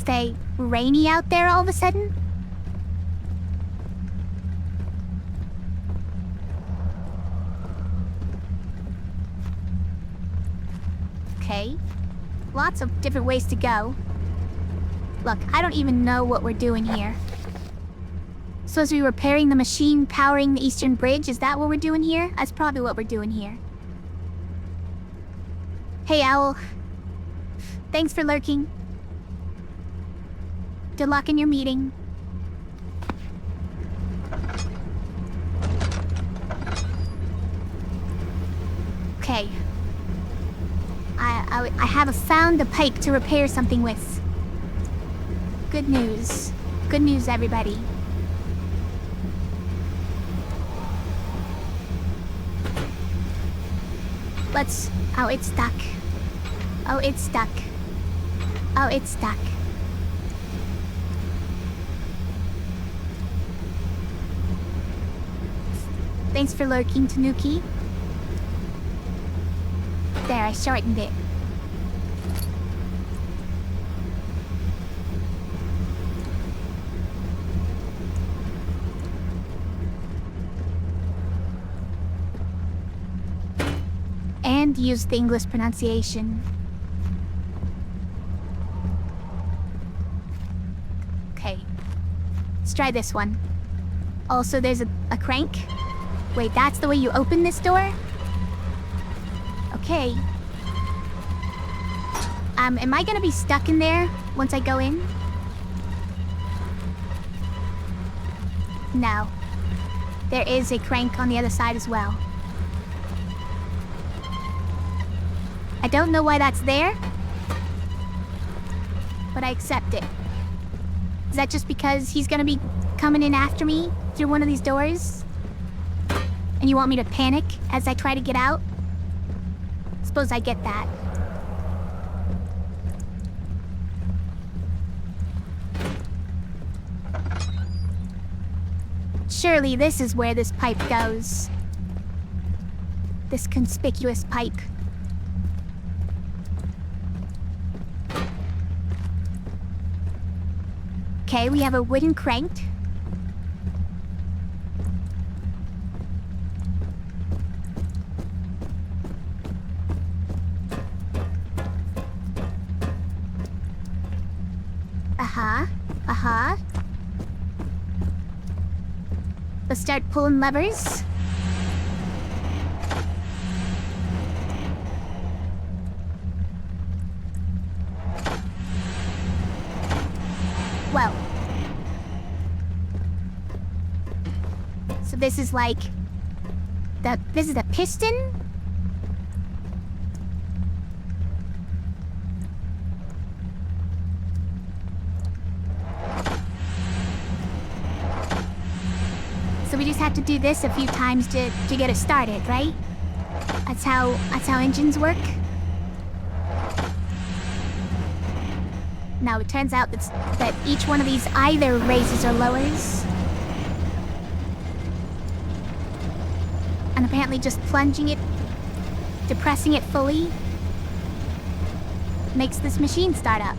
stay rainy out there all of a sudden? Okay. Lots of different ways to go. Look, I don't even know what we're doing here. Supposed to be repairing the machine powering the Eastern Bridge? Is that what we're doing here? That's probably what we're doing here. Hey, Owl. Thanks for lurking. Good luck in your meeting. Okay. I have found a pipe to repair something with. Good news. Good news, everybody. Let's... Oh, it's stuck. Oh, it's stuck. Oh, it's stuck. Thanks for lurking, Tanuki. There, I shortened it. And use the English pronunciation. Okay. Let's try this one. Also, there's a crank. Wait, that's the way you open this door? Okay. Am I gonna be stuck in there once I go in? No. There is a crank on the other side as well. I don't know why that's there, but I accept it. Is that just because he's gonna be coming in after me through one of these doors? And you want me to panic as I try to get out? Suppose I get that. Surely this is where this pipe goes. This conspicuous pipe. Okay, we have a wooden crank. Let's start pulling levers. Well. So this is like... This is a piston? So we just have to do this a few times to get it started, right? That's how engines work? Now it turns out that each one of these either raises or lowers. And apparently just plunging it, depressing it fully, makes this machine start up.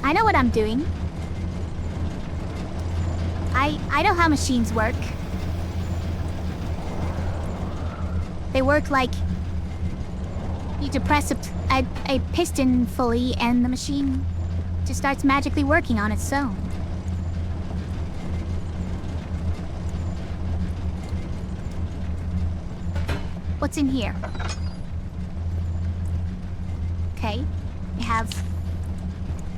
I know what I'm doing. I know how machines work. They work like you depress a piston fully and the machine just starts magically working on its own. What's in here? Okay, we have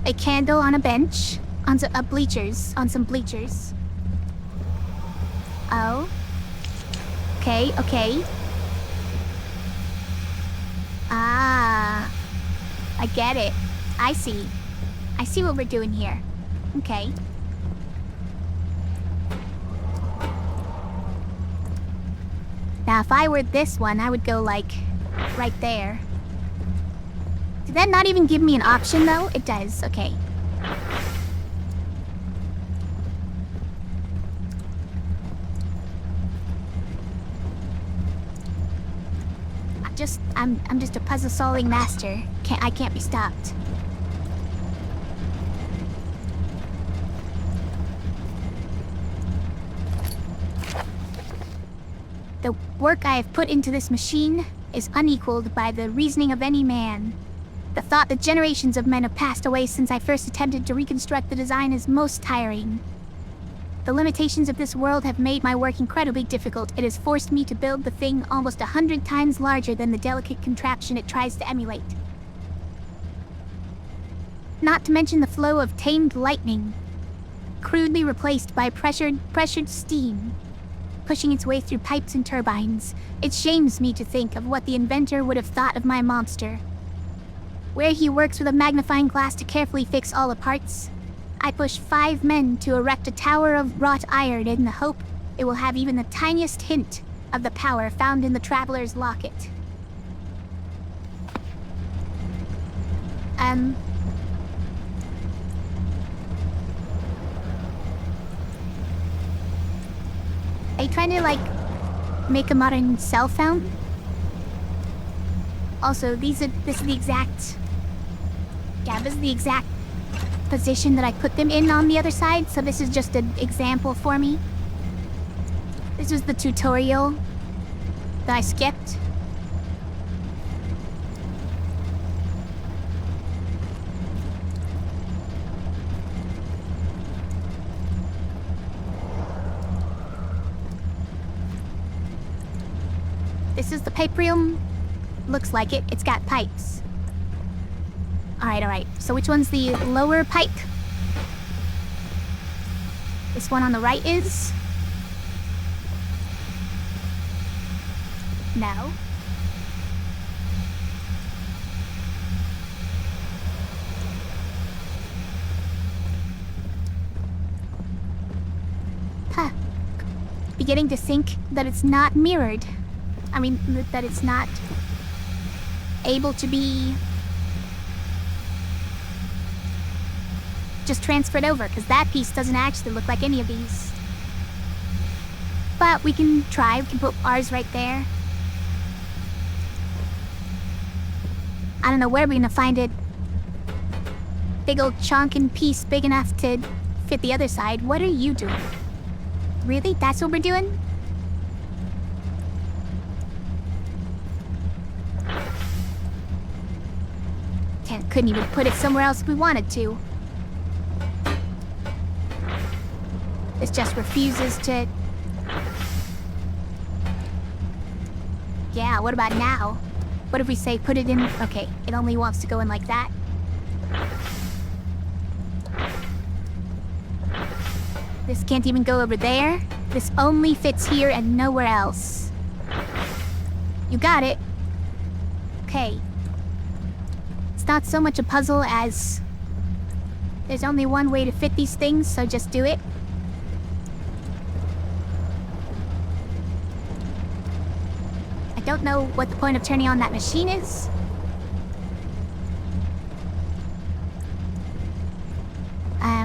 a candle on a bench, on some bleachers. Oh. Okay. Ah. I get it. I see what we're doing here. Okay. Now, if I were this one, I would go, like, right there. Did that not even give me an option, though? It does. Okay. I'm just a puzzle-solving master. I can't be stopped. The work I have put into this machine is unequaled by the reasoning of any man. The thought that generations of men have passed away since I first attempted to reconstruct the design is most tiring. The limitations of this world have made my work incredibly difficult. It has forced me to build the thing almost 100 times larger than the delicate contraption it tries to emulate. Not to mention the flow of tamed lightning, crudely replaced by pressured steam, pushing its way through pipes and turbines. It shames me to think of what the inventor would have thought of my monster. Where he works with a magnifying glass to carefully fix all the parts, I push 5 men to erect a tower of wrought iron in the hope it will have even the tiniest hint of the power found in the Traveler's Locket. Are you trying to, like, make a modern cell phone? Also, this is the exact position that I put them in on the other side, so this is just an example for me. This was the tutorial that I skipped. This is the pipe room. Looks like it. It's got pipes. Alright. So which one's the lower pipe? This one on the right is? No. Huh. Beginning to think that it's not mirrored. I mean, that it's not able to be just transferred over, because that piece doesn't actually look like any of these. But we can try. We can put ours right there. I don't know where we're gonna find it. Big old chonkin' piece big enough to fit the other side. What are you doing? Really? That's what we're doing? Couldn't even put it somewhere else if we wanted to. This just refuses to... Yeah, what about now? What if we say put it in... Okay, it only wants to go in like that. This can't even go over there. This only fits here and nowhere else. You got it. Okay. Not so much a puzzle as there's only one way to fit these things, so just do it. I don't know what the point of turning on that machine is.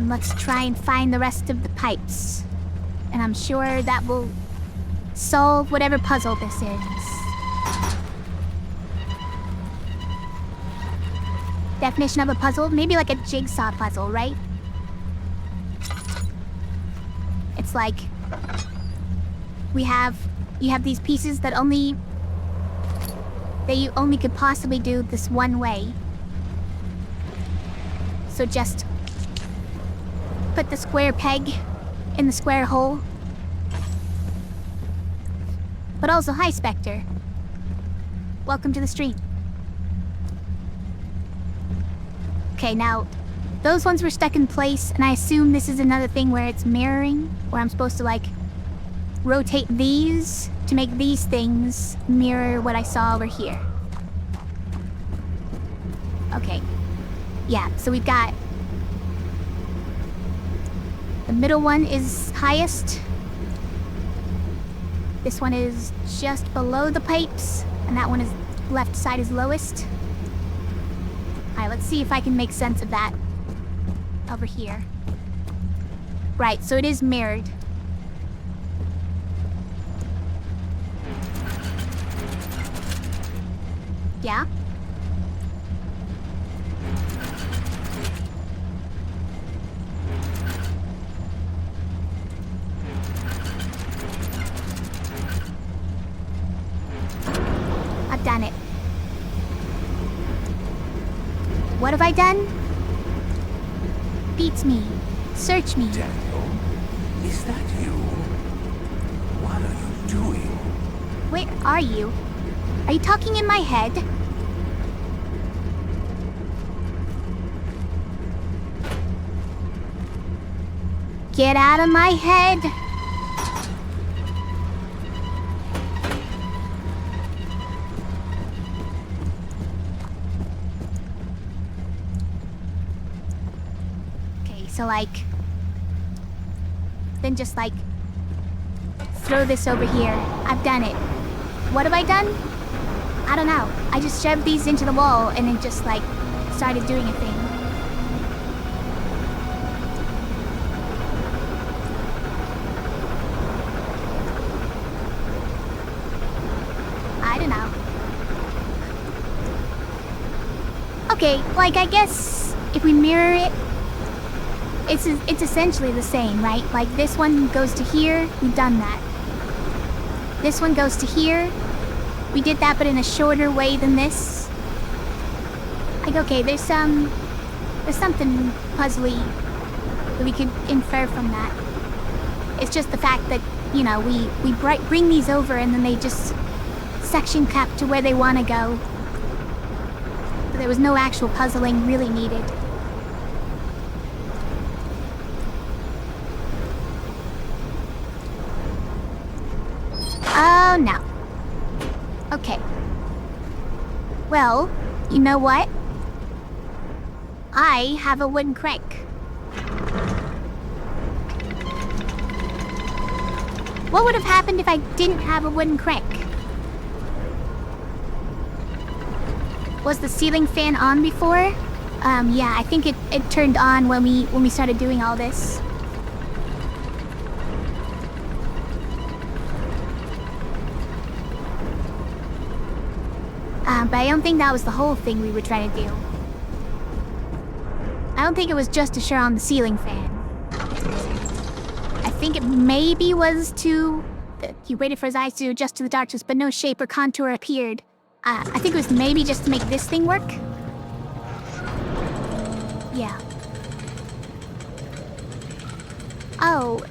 Let's try and find the rest of the pipes. And I'm sure that will solve whatever puzzle this is. Definition of a puzzle? Maybe like a jigsaw puzzle, right? It's like you have these pieces that you only could possibly do this one way. So just put the square peg in the square hole. But also, hi Spectre. Welcome to the stream. Okay, now, those ones were stuck in place, and I assume this is another thing where it's mirroring, where I'm supposed to, like, rotate these to make these things mirror what I saw over here. Okay. Yeah, so we've got... The middle one is highest. This one is just below the pipes, and that one is left side is lowest. Alright, let's see if I can make sense of that over here. Right, so it is mirrored. Yeah? What have I done? Beats me. Search me. Daniel, is that you? What are you doing? Where are you? Are you talking in my head? Get out of my head! Okay, so like... then just like... throw this over here. I've done it. What have I done? I don't know. I just shoved these into the wall and then just like started doing a thing. I don't know. Okay, like I guess if we mirror it, it's essentially the same, right? Like this one goes to here, we've done that. This one goes to here. We did that, but in a shorter way than this. Like, okay, there's something puzzly that we could infer from that. It's just the fact that, you know, we bring these over and then they just section cap to where they want to go. But there was no actual puzzling really needed. Oh, no. Okay. Well, you know what? I have a wooden crank. What would have happened if I didn't have a wooden crank? Was the ceiling fan on before? Yeah, I think it turned on when we started doing all this. But I don't think that was the whole thing we were trying to do. I don't think it was just to share on the ceiling fan. I think it maybe was to... he waited for his eyes to adjust to the darkness, but no shape or contour appeared. I think it was maybe just to make this thing work. Yeah. Oh,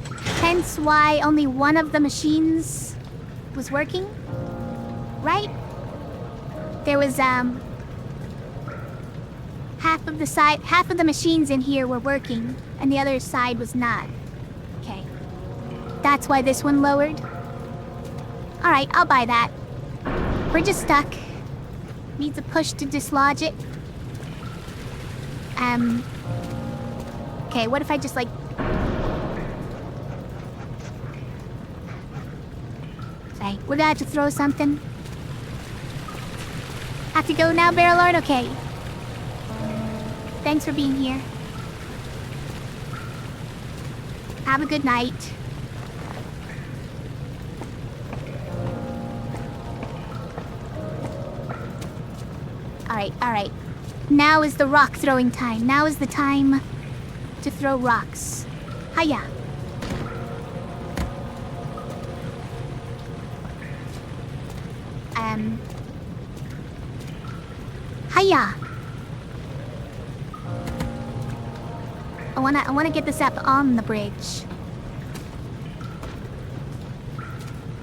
hence why only one of the machines was working? Right? There was, half of the machines in here were working, and the other side was not. Okay. That's why this one lowered? Alright, I'll buy that. We're just stuck. Needs a push to dislodge it. Okay, what if I just, like... Sorry, would I have to throw something? Have to go now, Barrel Lord? Okay. Thanks for being here. Have a good night. Alright. Now is the rock throwing time. Now is the time to throw rocks. Hiya. Hiya. I wanna get this up on the bridge.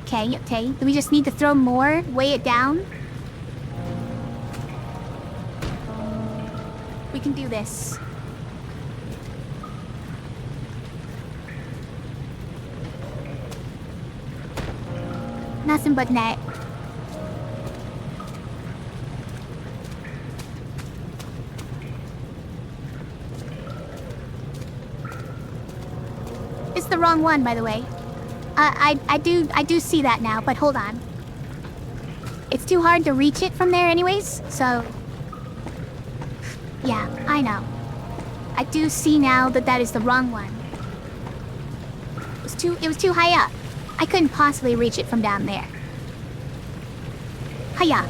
Okay. Do we just need to throw more? Weigh it down? We can do this. Nothing but net. It's the wrong one, by the way. I do see that now, but hold on. It's too hard to reach it from there anyways, so... Yeah, I know. I do see now that that is the wrong one. It was too high up. I couldn't possibly reach it from down there. Hiya.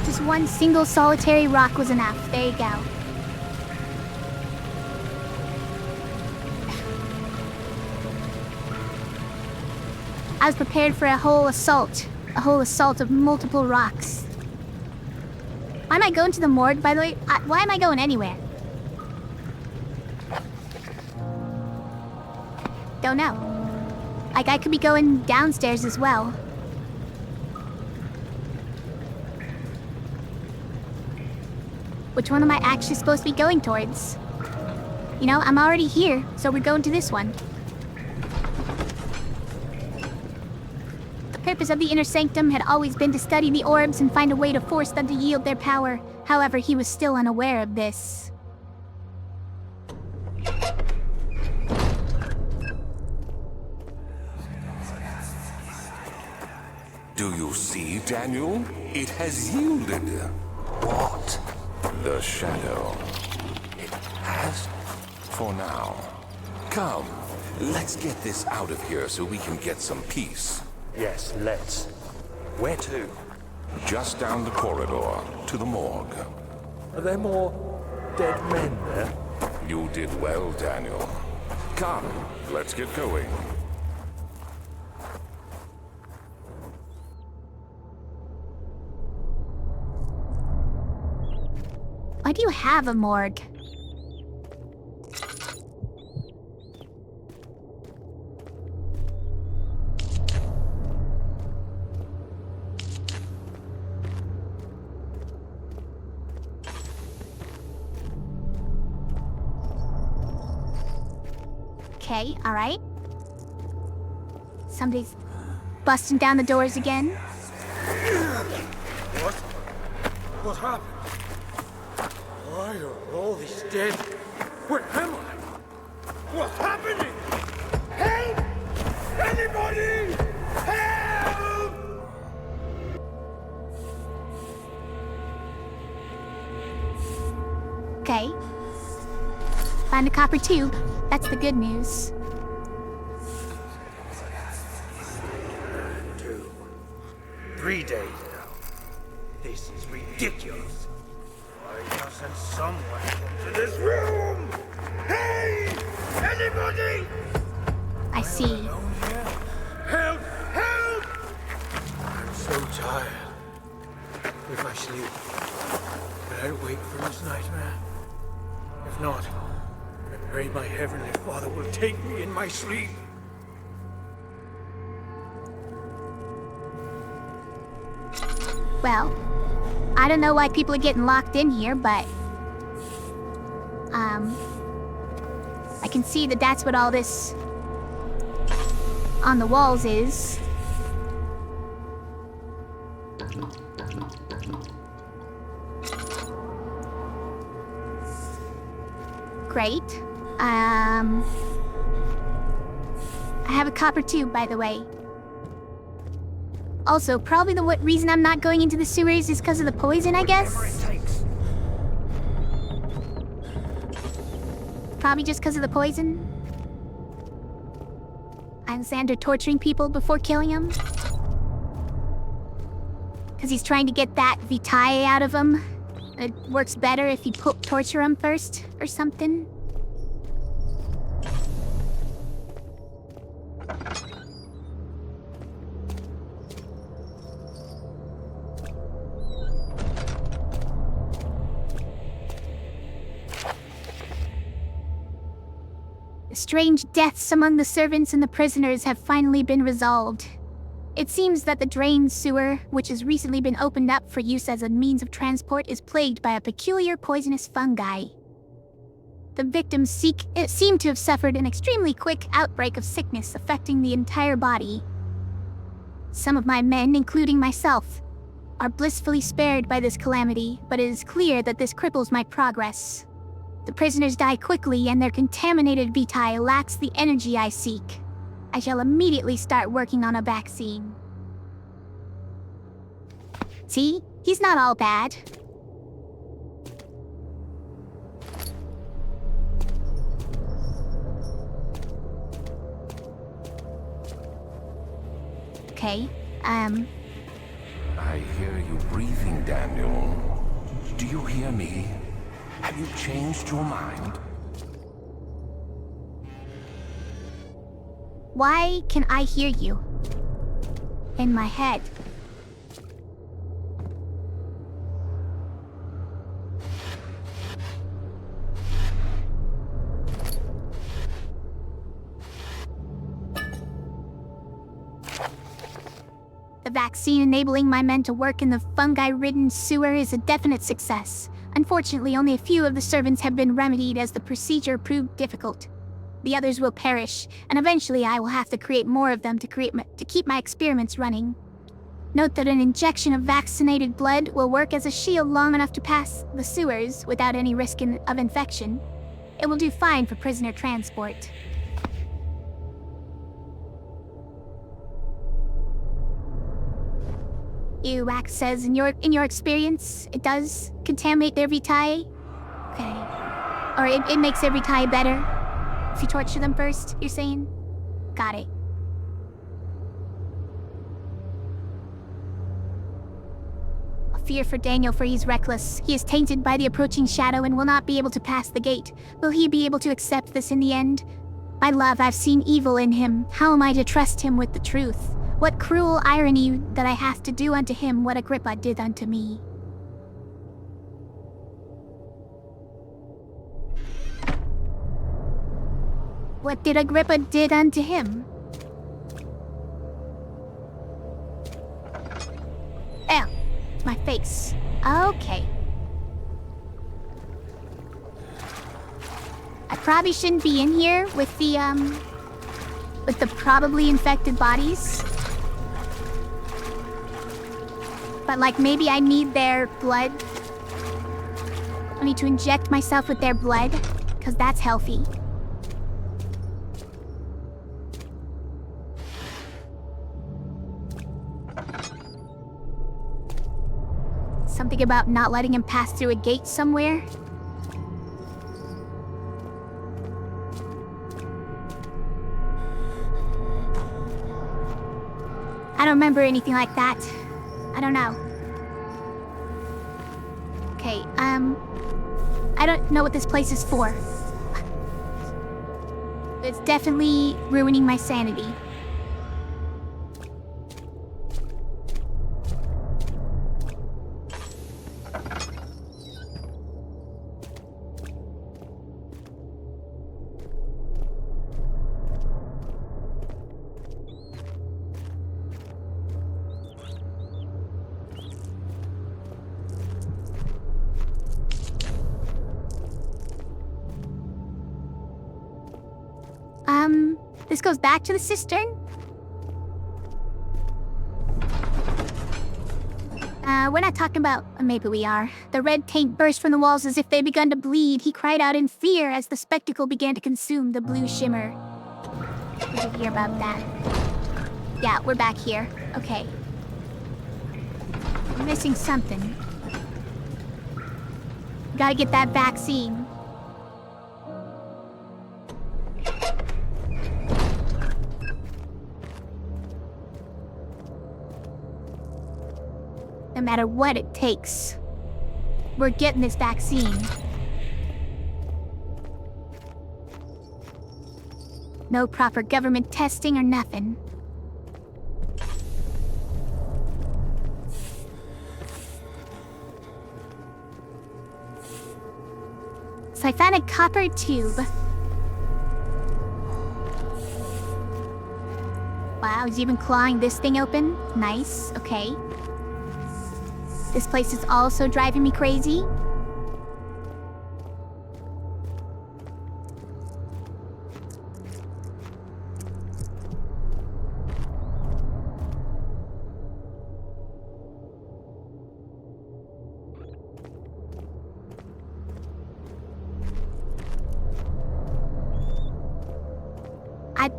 Just one single solitary rock was enough. There you go. I was prepared for a whole assault of multiple rocks. Why am I going to the morgue, by the way? Why am I going anywhere? Don't know. Like, I could be going downstairs as well. Which one am I actually supposed to be going towards? You know, I'm already here, so we're going to this one. The purpose of the inner sanctum had always been to study the orbs and find a way to force them to yield their power. However, he was still unaware of this. Do you see, Daniel? It has yielded. What? The shadow. It has? For now. Come, let's get this out of here so we can get some peace. Yes, let's. Where to? Just down the corridor, to the morgue. Are there more dead men there? You did well, Daniel. Come, let's get going. Why do you have a morgue? Okay, alright. Somebody's busting down the doors again. What happened? Why are all these dead? Where am I? What's happening? Help! Anybody! Help! Okay. Found a copper tube. That's the good news. 2, 3 days now. This is ridiculous. Why doesn't someone come to this room? Hey! Anybody? I see. Help! Help! I'm so tired. If I sleep, will I wake from this nightmare? If not, I pray my Heavenly Father will take me in my sleep. Well, I don't know why people are getting locked in here, but... I can see that that's what all this... on the walls is. Great. I have a copper tube, by the way. Also, probably the reason I'm not going into the sewers is because of the poison, I guess? Probably just because of the poison? Alexander torturing people before killing them? Because he's trying to get that vitae out of them? It works better if you torture them first, or something? Strange deaths among the servants and the prisoners have finally been resolved. It seems that the drain sewer, which has recently been opened up for use as a means of transport, is plagued by a peculiar poisonous fungi. The victims seem to have suffered an extremely quick outbreak of sickness affecting the entire body. Some of my men, including myself, are blissfully spared by this calamity, but it is clear that this cripples my progress. The prisoners die quickly, and their contaminated vitae lacks the energy I seek. I shall immediately start working on a vaccine. See? He's not all bad. Okay, I hear you breathing, Daniel. Do you hear me? Have you changed your mind? Why can I hear you? In my head. The vaccine enabling my men to work in the fungi-ridden sewer is a definite success. Unfortunately, only a few of the servants have been remedied as the procedure proved difficult. The others will perish, and eventually I will have to create more of them to keep my experiments running. Note that an injection of vaccinated blood will work as a shield long enough to pass the sewers without any risk of infection. It will do fine for prisoner transport. Ewax says in your experience, it does contaminate their vitae? Okay. Or it makes their vitae better if you torture them first, you're saying? Got it. A fear for Daniel, for he's reckless. He is tainted by the approaching shadow and will not be able to pass the gate. Will he be able to accept this in the end? My love, I've seen evil in him. How am I to trust him with the truth? What cruel irony that I have to do unto him what Agrippa did unto me. What did Agrippa did unto him? Ow, my face. Okay. I probably shouldn't be in here with the probably infected bodies. But like maybe I need their blood. I need to inject myself with their blood, because that's healthy. Something about not letting him pass through a gate somewhere. I don't remember anything like that. I don't know. Okay, I don't know what this place is for. It's definitely ruining my sanity. This goes back to the cistern? We're not talking about... maybe we are. The red taint burst from the walls as if they begun to bleed. He cried out in fear as the spectacle began to consume the blue shimmer. Did you hear about that? Yeah, we're back here. Okay. I'm missing something. Gotta get that vaccine. No matter what it takes, we're getting this vaccine. No proper government testing or nothing. So I found a copper tube. Wow, he's even clawing this thing open. Nice, okay. This place is also driving me crazy.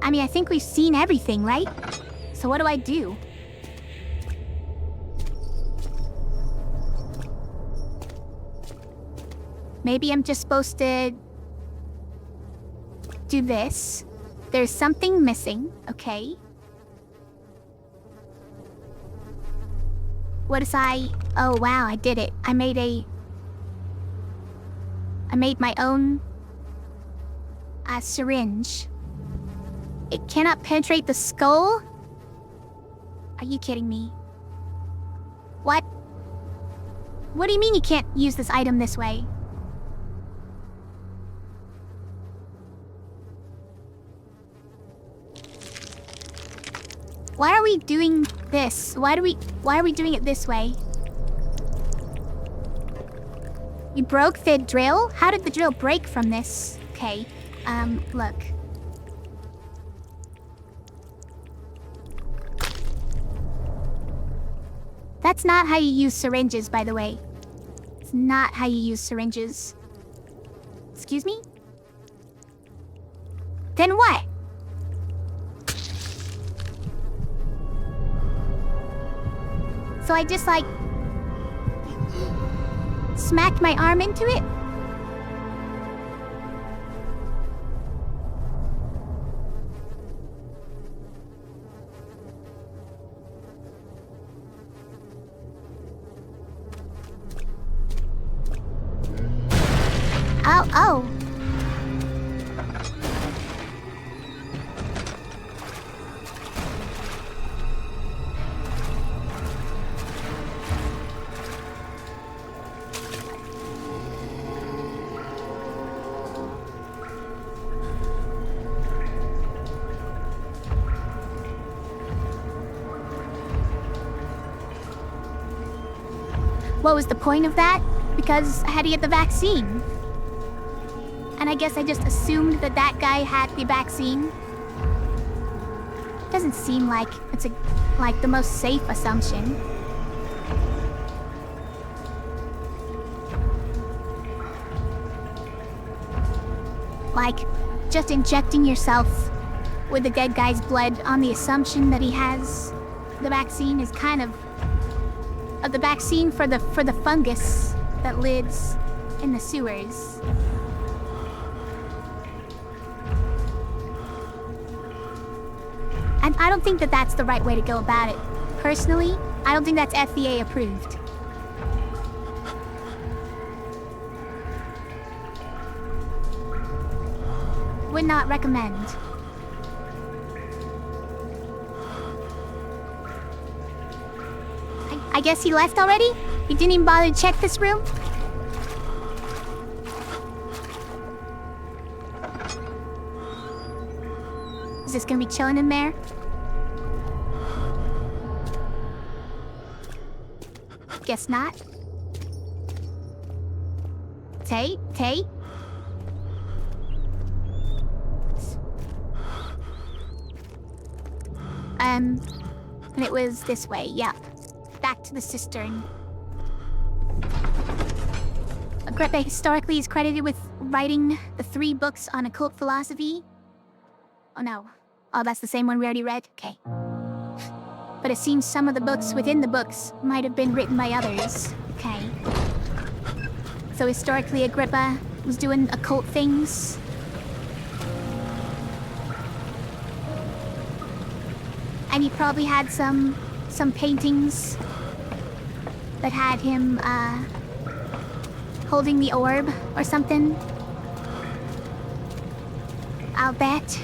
I mean, I think we've seen everything, right? So what do I do? Maybe I'm just supposed to do this. There's something missing, okay. What is oh wow, I did it. I made my own syringe. It cannot penetrate the skull? Are you kidding me? What? What do you mean you can't use this item this way? Why are we doing this? Why are we doing it this way? We broke the drill? How did the drill break from this? Okay, look. That's not how you use syringes, by the way. It's not how you use syringes. Excuse me? Then what? So I just, like, smacked my arm into it? Oh. What was the point of that? Because I had to get the vaccine. And I guess I just assumed that that guy had the vaccine. Doesn't seem like it's like the most safe assumption. Like, just injecting yourself with the dead guy's blood on the assumption that he has the vaccine is kind of the vaccine for the fungus that lives in the sewers. And I don't think that that's the right way to go about it. Personally, I don't think that's FDA approved. Would not recommend. I guess he left already? He didn't even bother to check this room? Is this gonna be chilling in there? Guess not. Tay? And it was this way, yep. Back to the cistern. Agrippa historically is credited with writing the 3 books on occult philosophy. Oh no. Oh, that's the same one we already read? Okay. But it seems some of the books within the books might have been written by others. Okay. So historically, Agrippa was doing occult things. And he probably had some paintings that had him, holding the orb or something. I'll bet.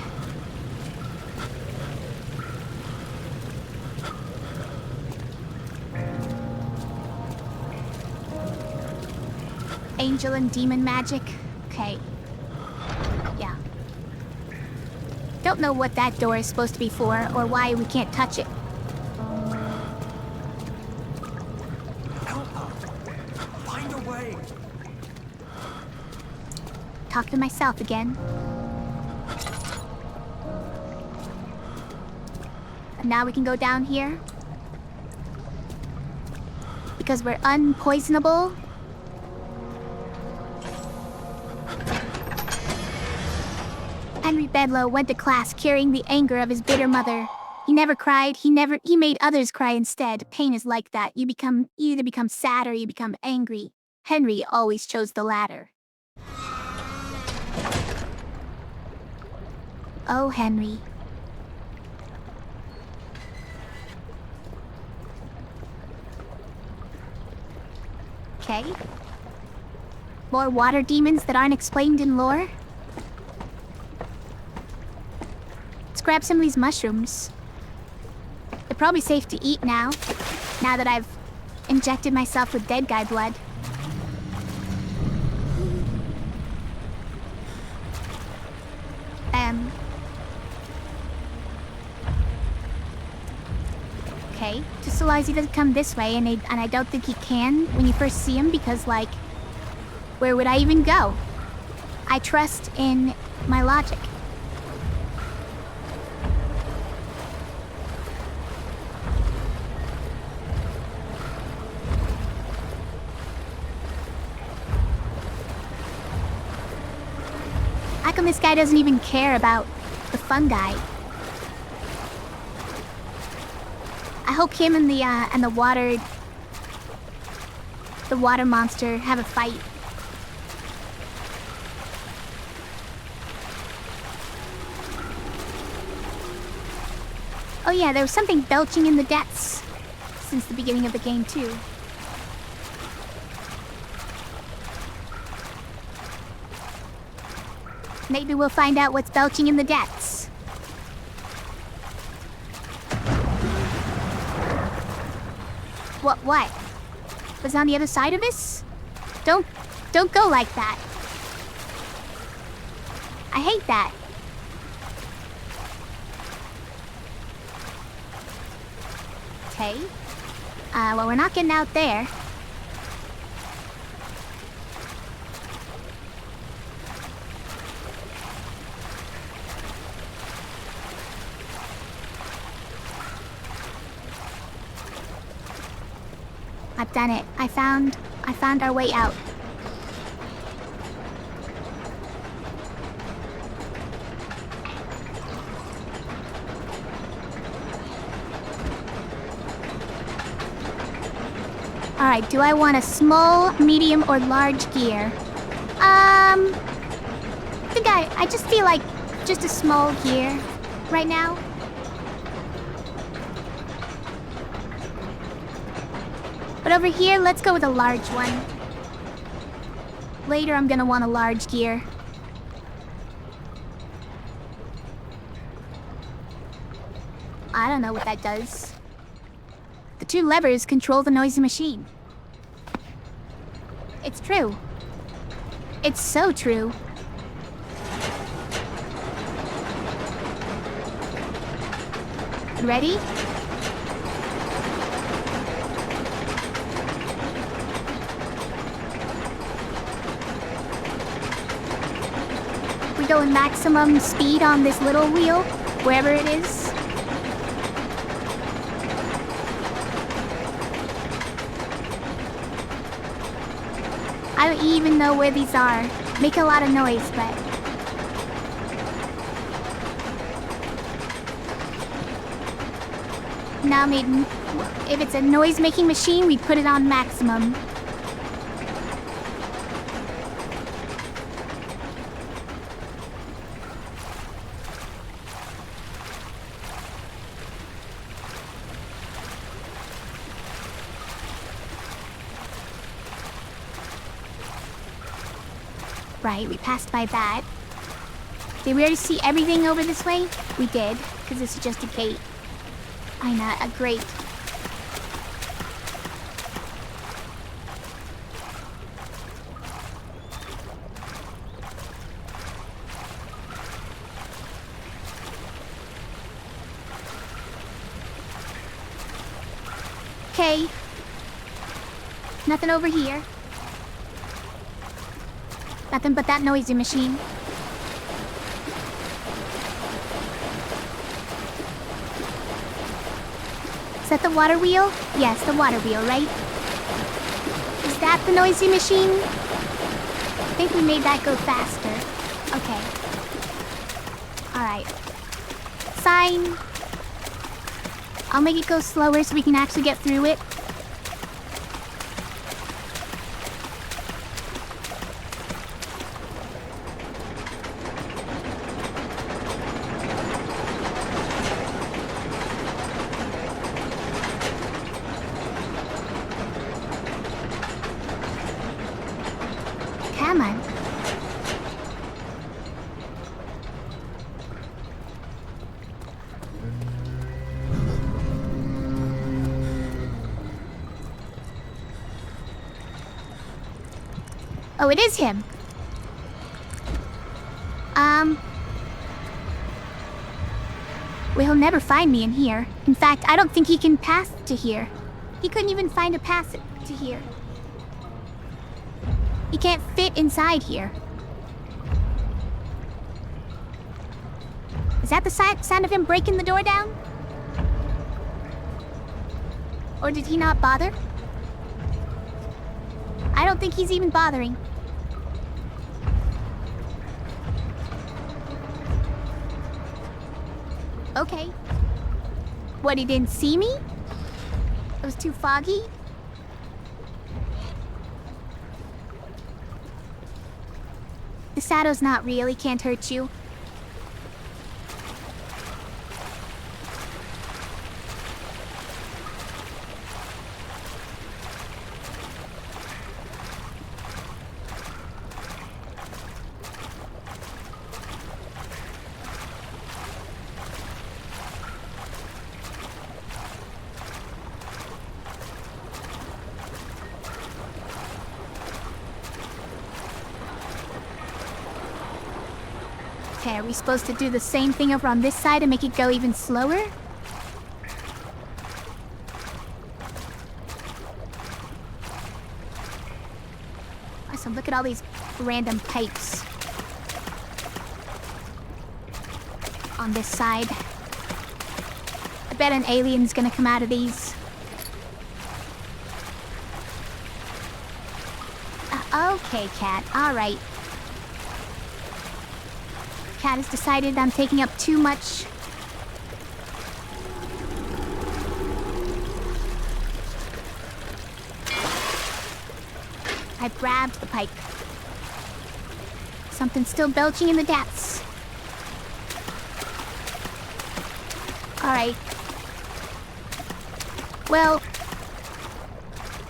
Angel and demon magic. Okay. Yeah. Don't know what that door is supposed to be for or why we can't touch it. Help her! Find a way! Talk to myself again. And now we can go down here. Because we're unpoisonable. Henry Bedloe went to class carrying the anger of his bitter mother. He never cried, he made others cry instead. Pain is like that. You either become sad or you become angry. Henry always chose the latter. Oh, Henry. Okay. More water demons that aren't explained in lore? Let's grab some of these mushrooms. They're probably safe to eat now that I've injected myself with dead guy blood. Okay, just so long as he doesn't come this way, and I don't think he can when you first see him, because, like, where would I even go? I trust in my logic. How come this guy doesn't even care about the fungi? I hope him and the water monster have a fight. Oh yeah, there was something belching in the depths since the beginning of the game too. Maybe we'll find out what's belching in the depths. What? Was on the other side of this? Don't go like that. I hate that. Okay. Well, we're not getting out there. I've done it. I found our way out. Alright, do I want a small, medium, or large gear? I just feel like just a small gear right now. But over here, let's go with a large one. Later, I'm gonna want a large gear. I don't know what that does. The two levers control the noisy machine. It's true. It's so true. Ready? We go in maximum speed on this little wheel, wherever it is. I don't even know where these are. Make a lot of noise, but... Now, maiden, if it's a noise-making machine, we put it on maximum. Right, we passed by that. Did we already see everything over this way? We did, because this is just a gate. I know, a grate. Okay. Nothing over here. Nothing but that noisy machine. Is that the water wheel? Yes, the water wheel, right? Is that the noisy machine? I think we made that go faster. Okay. Alright. Sign. I'll make it go slower so we can actually get through it. Come on. Oh, it is him. Well, he'll never find me in here. In fact, I don't think he can pass to here. He couldn't even find a pass to here. He can't fit inside here. Is that the sound of him breaking the door down? Or did he not bother? I don't think he's even bothering. Okay. What, he didn't see me? It was too foggy? The shadow's not real, he can't hurt you. Okay, are we supposed to do the same thing over on this side and make it go even slower? Awesome, look at all these random pipes on this side. I bet an alien's gonna come out of these. Okay, cat, alright. Cat has decided I'm taking up too much. I grabbed the pipe. Something's still belching in the depths. Alright. Well,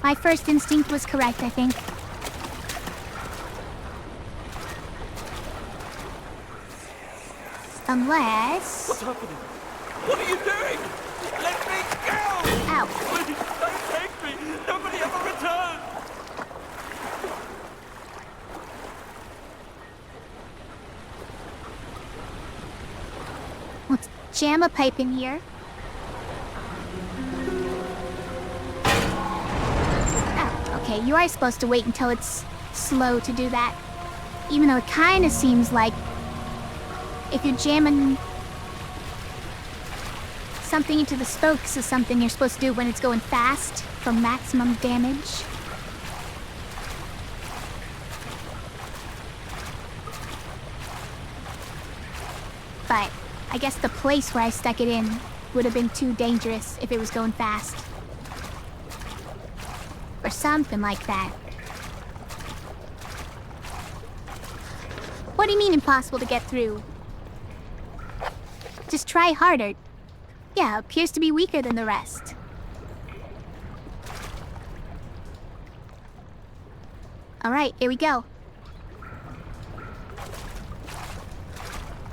my first instinct was correct, I think. Unless... What's happening? What are you doing? Let me go! Ow. Please, don't take me! Nobody ever returns! Let's jam a pipe in here. Oh, okay, you are supposed to wait until it's slow to do that. Even though it kind of seems like if you're jamming something into the spokes of something, you're supposed to do it when it's going fast for maximum damage. But I guess the place where I stuck it in would have been too dangerous if it was going fast. Or something like that. What do you mean impossible to get through? Just try harder. Yeah, appears to be weaker than the rest. Alright, here we go.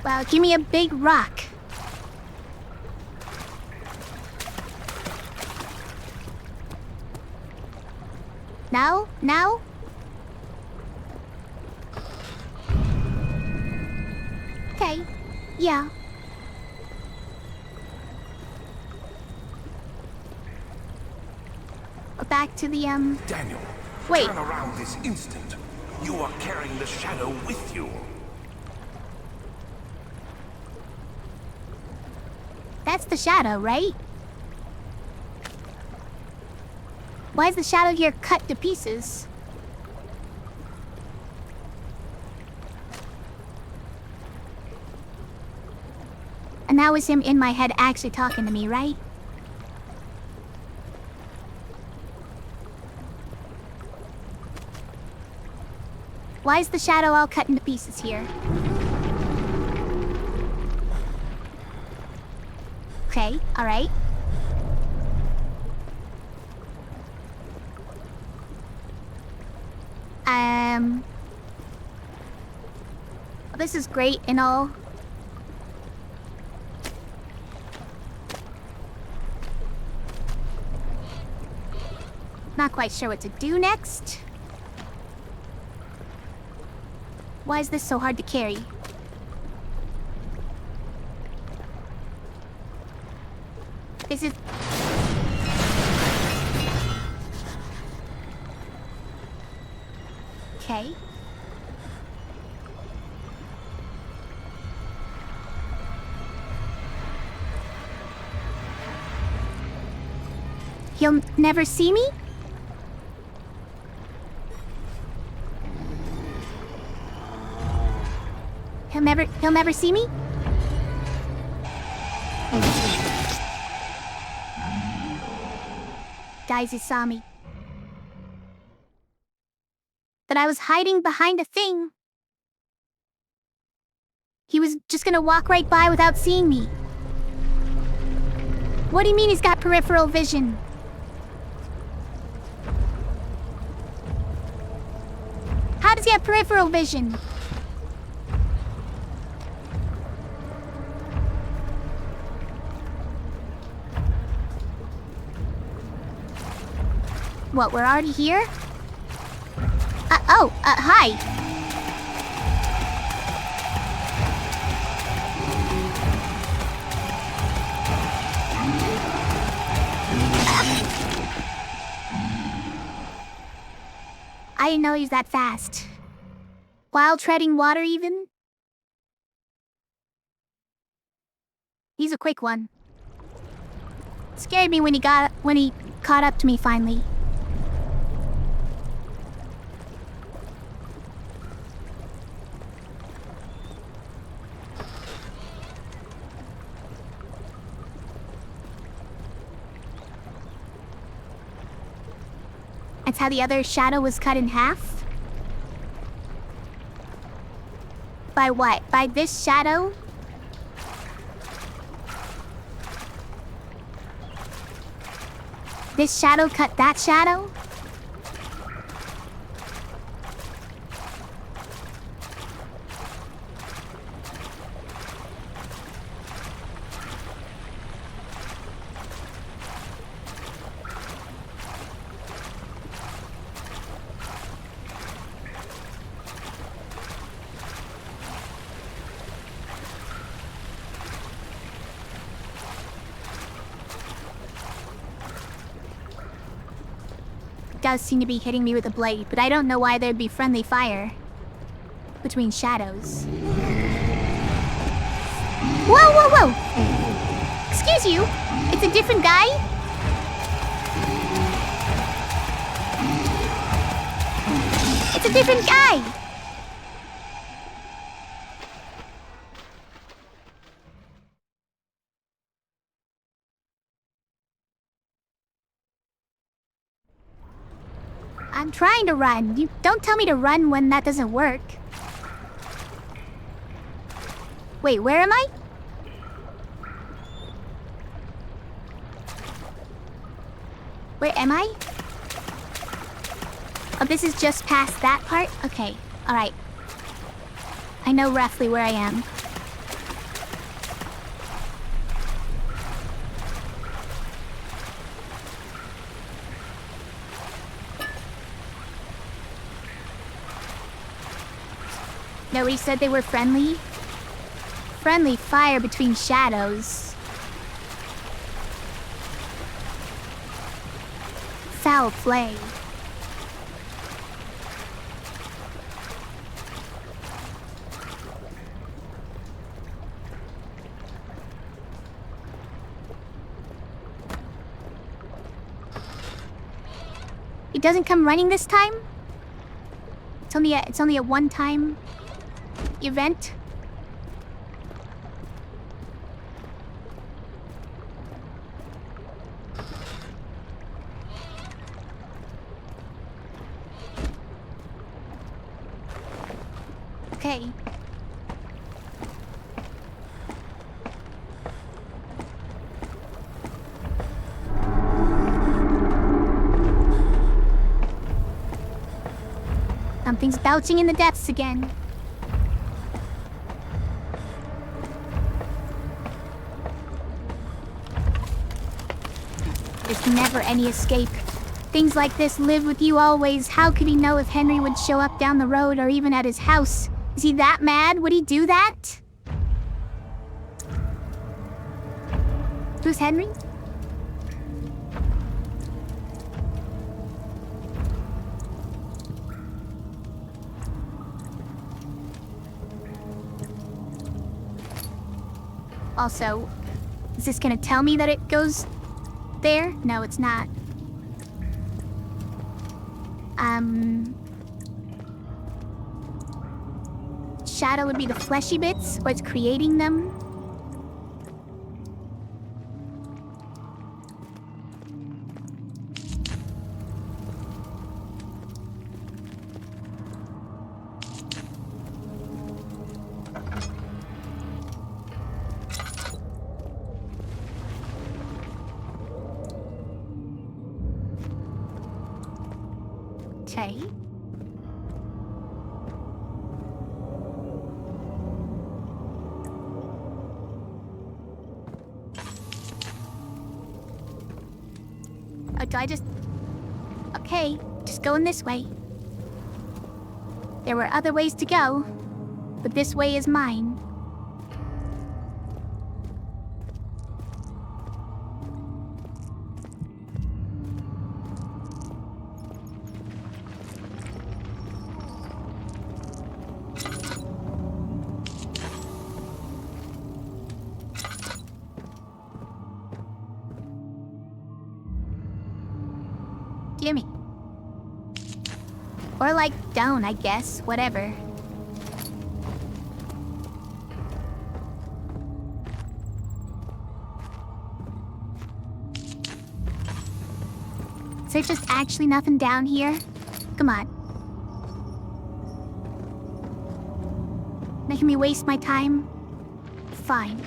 Wow, give me a big rock. Now? Now? Okay. Yeah. Back to the, Daniel, Wait. turn around this instant. You are carrying the shadow with you. That's the shadow, right? Why is the shadow here cut to pieces? And that was him in my head actually talking to me, right? Why is the shadow all cut into pieces here? Okay, alright. This is great and all. Not quite sure what to do next. Why is this so hard to carry? This is... Okay. He'll never see me? He'll never see me? Daisy saw me. That I was hiding behind a thing. He was just gonna walk right by without seeing me. What do you mean he's got peripheral vision? How does he have peripheral vision? What, we're already here? Hi. I didn't know he was that fast. While treading water, even? He's a quick one. Scared me when he caught up to me finally. That's how the other shadow was cut in half? By what? By this shadow? This shadow cut that shadow? Does seem to be hitting me with a blade, but I don't know why there'd be friendly fire between shadows. Whoa! Excuse you, it's a different guy? It's a different guy! I'm trying to run. You don't tell me to run when that doesn't work. Wait, where am I? Where am I? Oh, this is just past that part? Okay, alright. I know roughly where I am. Nobody said they were friendly? Friendly fire between shadows. Foul play. It doesn't come running this time? It's only a one-time event. Okay. Something's belching in the depths again. There's never any escape. Things like this live with you always. How could he know if Henry would show up down the road or even at his house? Is he that mad? Would he do that? Who's Henry? Also, is this gonna tell me that it goes there? No, it's not. Shadow would be the fleshy bits, what's creating them. Okay. Oh, do I just... Okay, just going this way. There were other ways to go, but this way is mine. Gimme. Or like, don't, I guess. Whatever. Is there just actually nothing down here? Come on. Making me waste my time? Fine.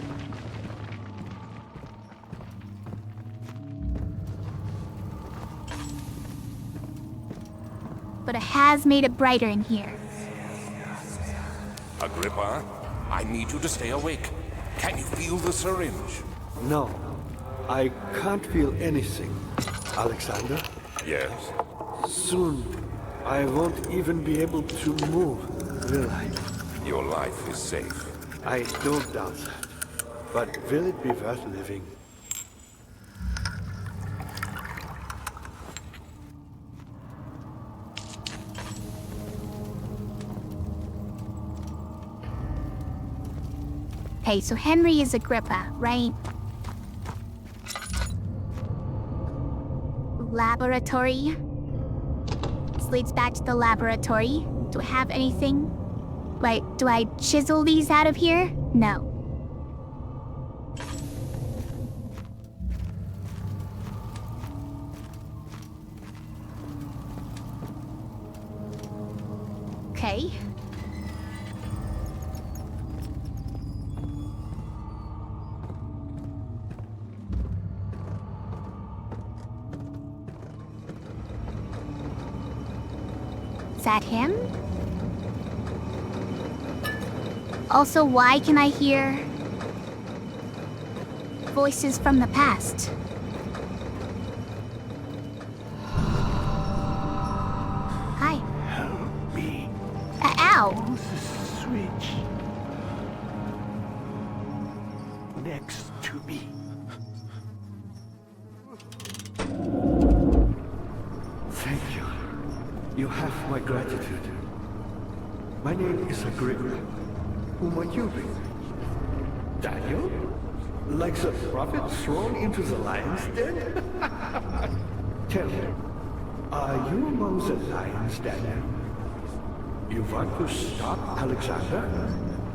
But it has made it brighter in here. Agrippa, I need you to stay awake. Can you feel the syringe? No, I can't feel anything. Alexander, Yes. soon I won't even be able to move, will I? Your life is safe. I don't doubt that. But will it be worth living? Hey, so Henry is Agrippa, right? Laboratory. This leads back to the laboratory. Do I have anything? Wait, do I chisel these out of here? No. Okay. Is that him? Also, why can I hear voices from the past? Hi. Help me. Ow! Use the switch. Next to me. Thank you. You have my gratitude. My name is Agrippa. Who might you be? Daniel? Like the prophet thrown into the lion's den? Tell me, are you among the lions, Daniel? You want to stop Alexander?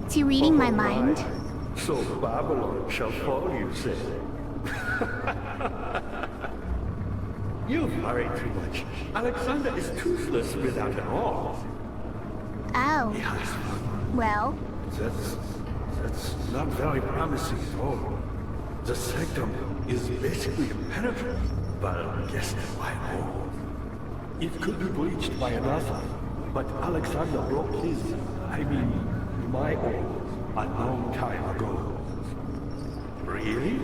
Is he reading my mind? Right. So Babylon shall fall, you say? You worry too much. Alexander is toothless without an arm. Oh, Yes, well, that's not very promising at all. The sanctum is basically impenetrable, but guess why all? It could be breached by another, but Alexander broke his, my arm, a long time ago. Really?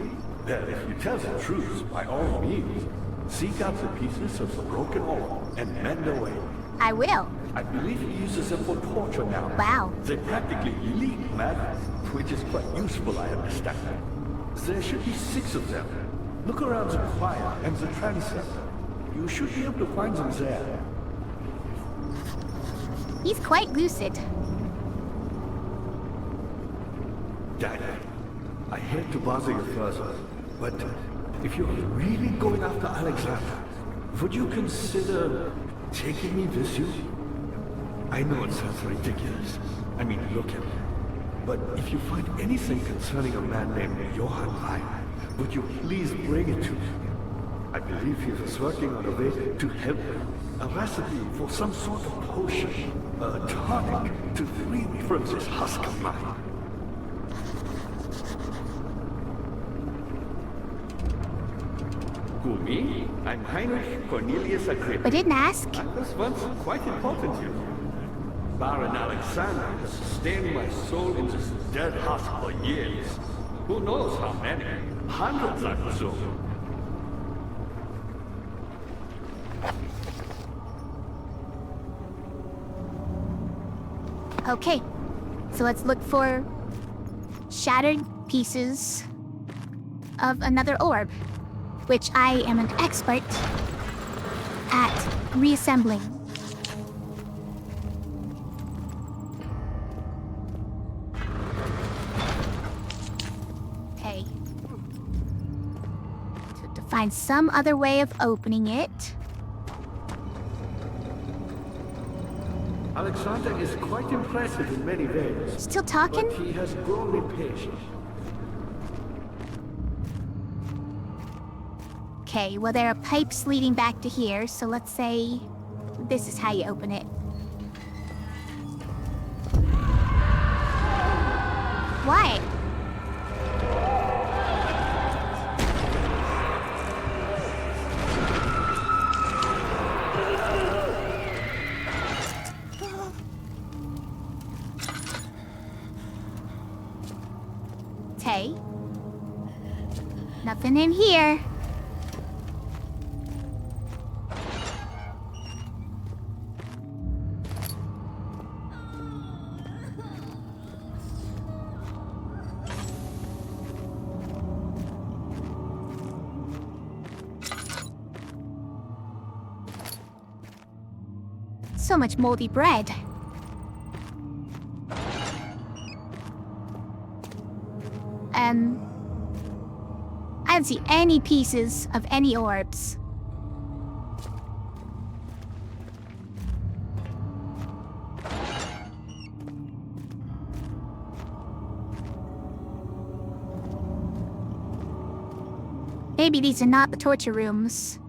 Well, if you tell the truth, by all means, seek out the pieces of the broken arm and mend away. I will. I believe he uses them for torture now. Wow. They practically leak madness, which is quite useful, I understand. There should be 6 of them. Look around the choir and the transept. You should be able to find them there. He's quite lucid. Daniel, I hate to bother you further, but if you're really going after Alexander, would you consider taking me with you? I know it sounds ridiculous. I mean, look at me. But if you find anything concerning a man named Johann Rhein, would you please bring it to me? I believe he was working on a way to help me. A recipe for some sort of potion, a tonic to free me from this husk of mine. Who, me? I'm Heinrich Cornelius Agrippa. I didn't ask. I was once quite important here. Baron Alexander has sustained my soul in this dead husk for years. Who knows how many? Hundreds, I presume. Okay, so let's look for shattered pieces of another orb, which I am an expert at reassembling. Okay. To find some other way of opening it. Alexander is quite impressive in many ways. Still talking? But he has grown impatient. Okay, well there are pipes leading back to here, so let's say this is how you open it. What? Okay. Nothing in here. So much moldy bread. I don't see any pieces of any orbs. Maybe these are not the torture rooms.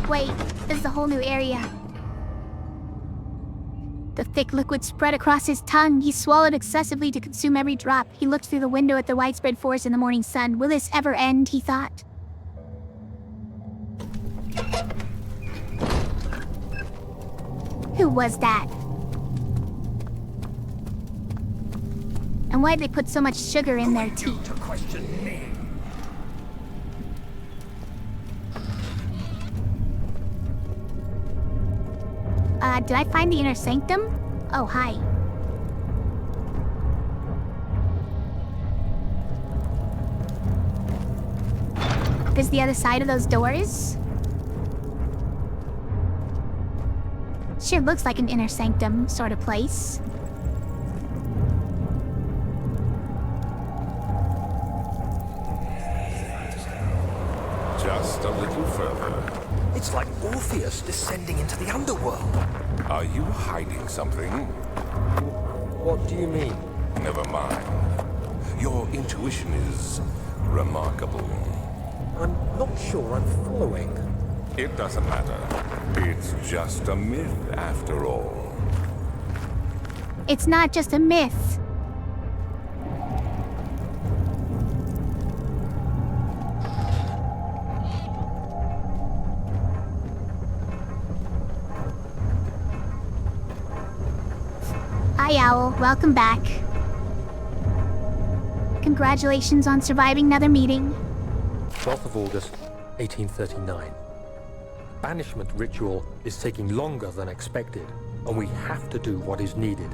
Wait, this is a whole new area. The thick liquid spread across his tongue. He swallowed excessively to consume every drop. He looked through the window at the widespread forest in the morning sun. Will this ever end, he thought. Who was that? And why'd they put so much sugar in their tea? To question me. Did I find the inner sanctum? Oh, hi. This is the other side of those doors? Sure looks like an inner sanctum sort of place. Just a little further. It's like Orpheus descending into the underworld. Are you hiding something? What do you mean? Never mind. Your intuition is remarkable. I'm not sure I'm following. It doesn't matter. It's just a myth after all. It's not just a myth. Hi, Owl. Welcome back. Congratulations on surviving another meeting. 12th of August, 1839. Banishment ritual is taking longer than expected, and we have to do what is needed.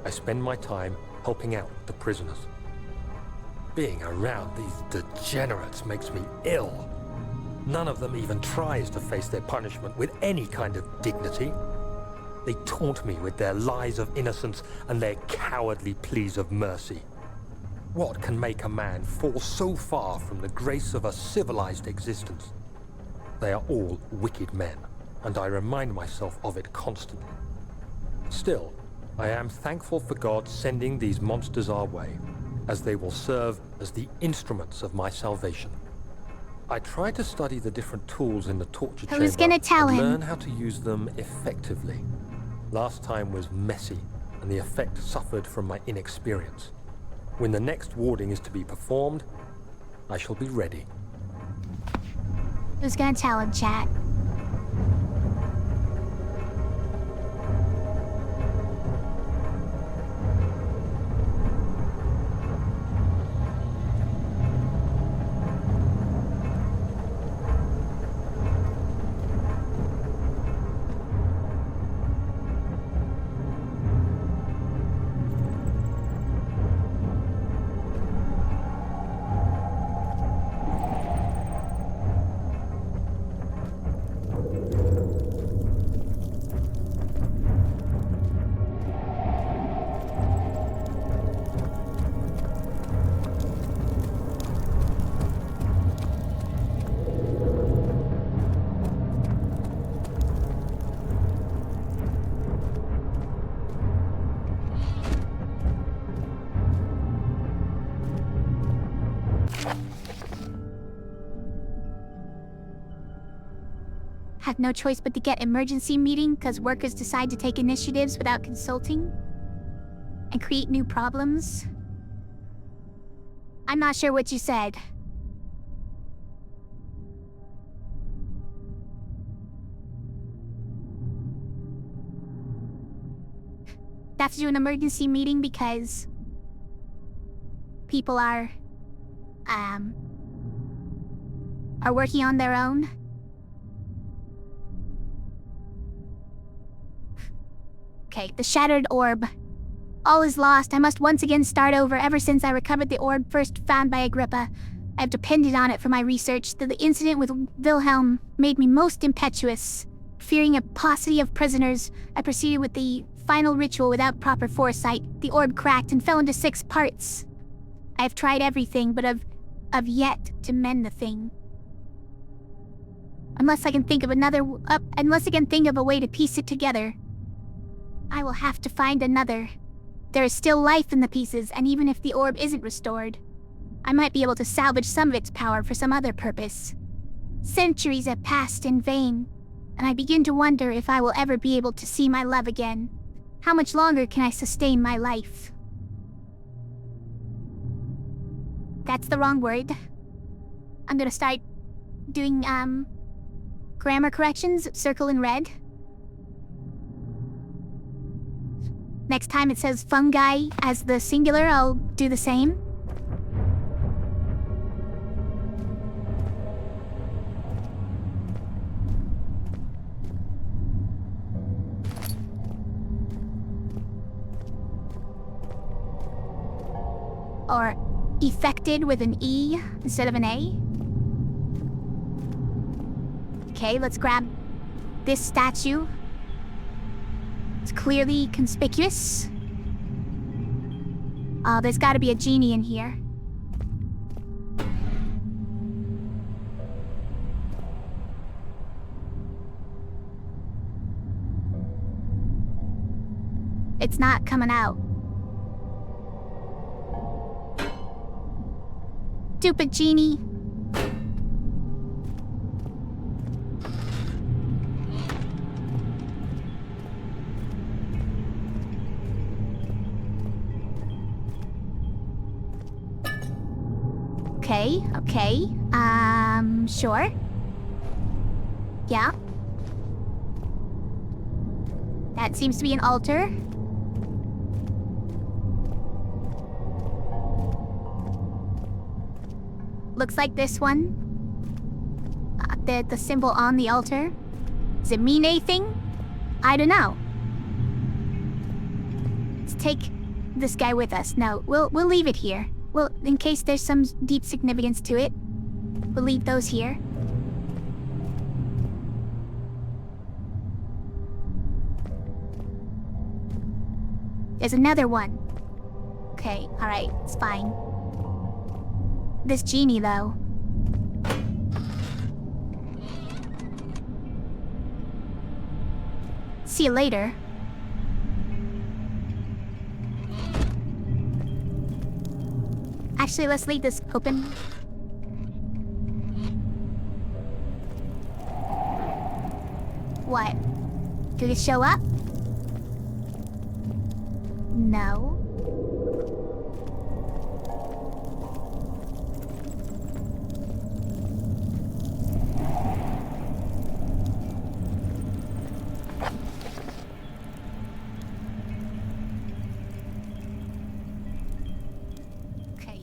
I spend my time helping out the prisoners. Being around these degenerates makes me ill. None of them even tries to face their punishment with any kind of dignity. They taunt me with their lies of innocence and their cowardly pleas of mercy. What can make a man fall so far from the grace of a civilized existence? They are all wicked men, and I remind myself of it constantly. Still, I am thankful for God sending these monsters our way, as they will serve as the instruments of my salvation. I try to study the different tools in the torture chamber gonna tell and him? learn how to use them effectively. Last time was messy, and the effect suffered from my inexperience. When the next warding is to be performed, I shall be ready. Who's gonna tell him, chat? Have no choice but to get emergency meeting because workers decide to take initiatives without consulting and create new problems. I'm not sure what you said. They have to do an emergency meeting because people are working on their own. Okay, the shattered orb. All is lost. I must once again start over. Ever since I recovered the orb first found by Agrippa, I have depended on it for my research. The incident with Wilhelm made me most impetuous. Fearing a paucity of prisoners, I proceeded with the final ritual without proper foresight. The orb cracked and fell into 6 parts. I have tried everything, but have yet to mend the thing. Unless I can think of a way to piece it together, I will have to find another. There is still life in the pieces, and even if the orb isn't restored, I might be able to salvage some of its power for some other purpose. Centuries have passed in vain, and I begin to wonder if I will ever be able to see my love again. How much longer can I sustain my life? That's the wrong word. I'm gonna start doing, grammar corrections, circle in red. Next time it says fungi as the singular, I'll do the same. Or effected with an E instead of an A. Okay, let's grab this statue. It's clearly conspicuous. Oh, there's gotta be a genie in here. It's not coming out. Stupid genie. Okay. Sure. Yeah. That seems to be an altar. Looks like this one. The symbol on the altar. Does it mean anything? I don't know. Let's take this guy with us. No, we'll leave it here. Well, in case there's some deep significance to it, we'll leave those here. There's another one. Okay, alright, it's fine. This genie, though. See you later. Actually, let's leave this open. What? Did it show up? No. Okay.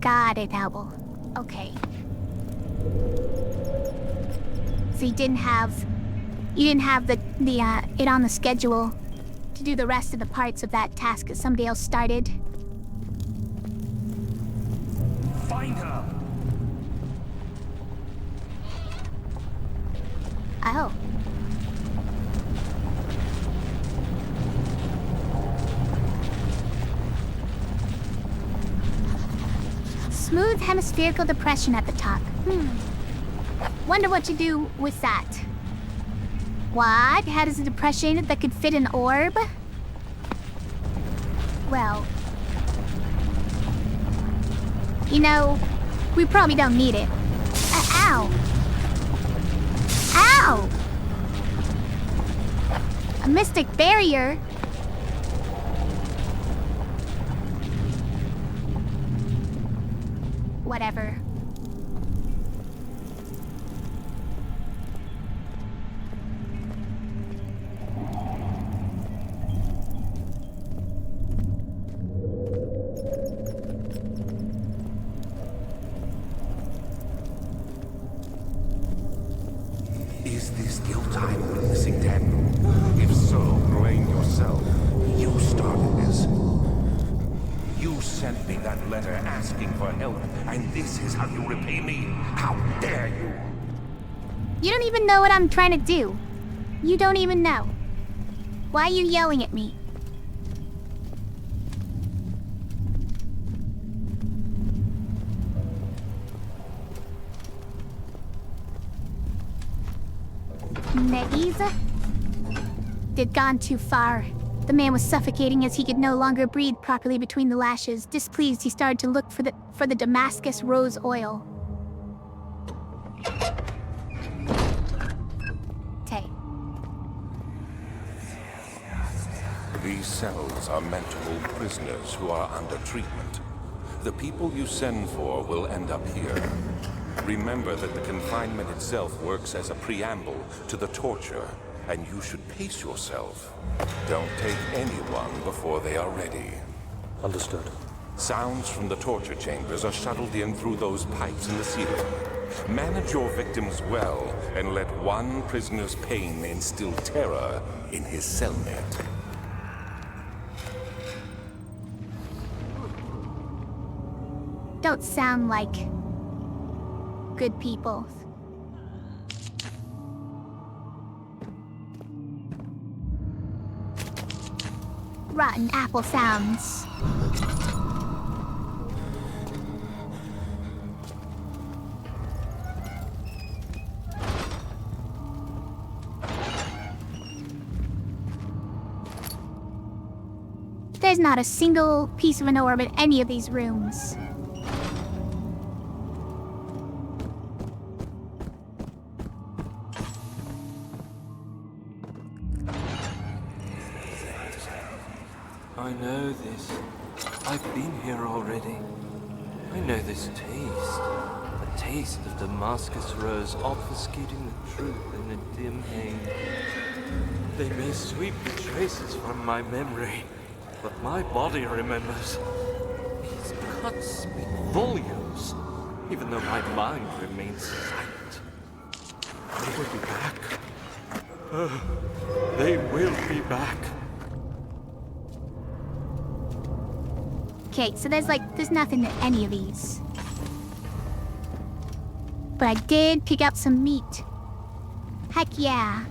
Got it, Owl. Okay. So you didn't have it on the schedule to do the rest of the parts of that task that somebody else started. Find her! Oh. Smooth hemispherical depression at the top. Wonder what you do with that. What? How does a depression that could fit an orb? Well... You know, we probably don't need it. Ow! Ow! A mystic barrier? Whatever. Is this guilt I'm witnessing, Daniel? If so, blame yourself. You started this. You sent me that letter asking for help, and this is how you repay me? How dare you! You don't even know what I'm trying to do. You don't even know. Why are you yelling at me? Maze? They'd gone too far. The man was suffocating as he could no longer breathe properly between the lashes. Displeased, he started to look for the Damascus rose oil. Tay. These cells are meant to hold prisoners who are under treatment. The people you send for will end up here. Remember that the confinement itself works as a preamble to the torture, and you should pace yourself. Don't take anyone before they are ready. Understood. Sounds from the torture chambers are shuttled in through those pipes in the ceiling. Manage your victims well, and let one prisoner's pain instill terror in his cellmate. Don't sound like good people. Rotten apple sounds. There's not a single piece of an orb in any of these rooms. I know this. I've been here already. I know this taste. The taste of Damascus rose obfuscating the truth in a dim haze. They may sweep the traces from my memory, but my body remembers. These cuts speak volumes, even though my mind remains silent. They will be back. They will be back. Okay, so there's nothing to any of these. But I did pick up some meat. Heck yeah.